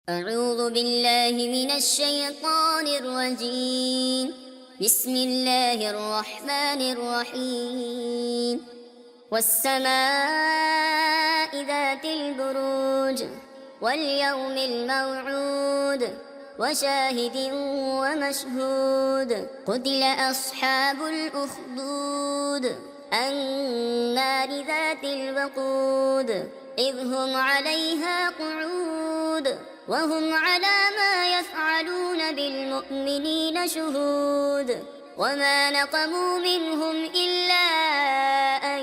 أعوذ بالله من الشيطان الرجيم. بسم الله الرحمن الرحيم. والسماء ذات البروج واليوم الموعود وشاهد ومشهود. قتل أصحاب الأخدود النار ذات الوقود إذ هم عليها قعود وهم على ما يفعلون بالمؤمنين شهود. وما نقموا منهم إلا أن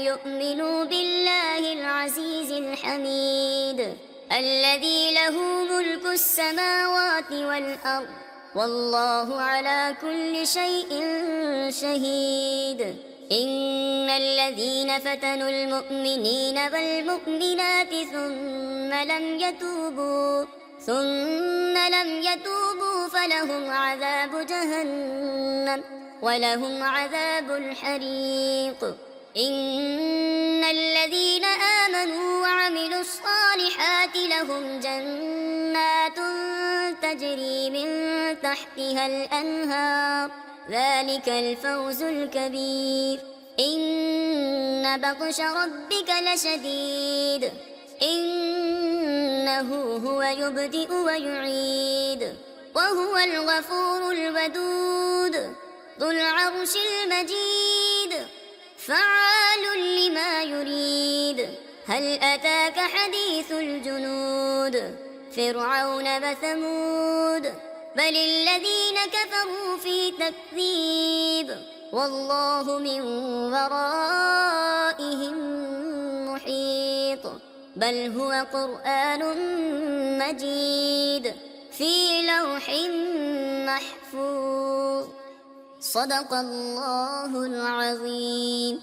يؤمنوا بالله العزيز الحميد الذي له ملك السماوات والأرض والله على كل شيء شهيد. إن الذين فتنوا المؤمنين والمؤمنات ثم لم يتوبوا فلهم عذاب جهنم ولهم عذاب الحريق. إن الذين آمنوا وعملوا الصالحات لهم جنات تجري من تحتها الأنهار ذلك الفوز الكبير. إن بطش ربك لشديد إنه هو يبدئ ويعيد وهو الغفور الودود ذو العرش المجيد فعال لما يريد. هل أتاك حديث الجنود فرعون وثمود بل الذين كفروا في تكذيب والله من ورائهم محيط. بل هو قرآن مجيد في لوح محفوظ. صدق الله العظيم.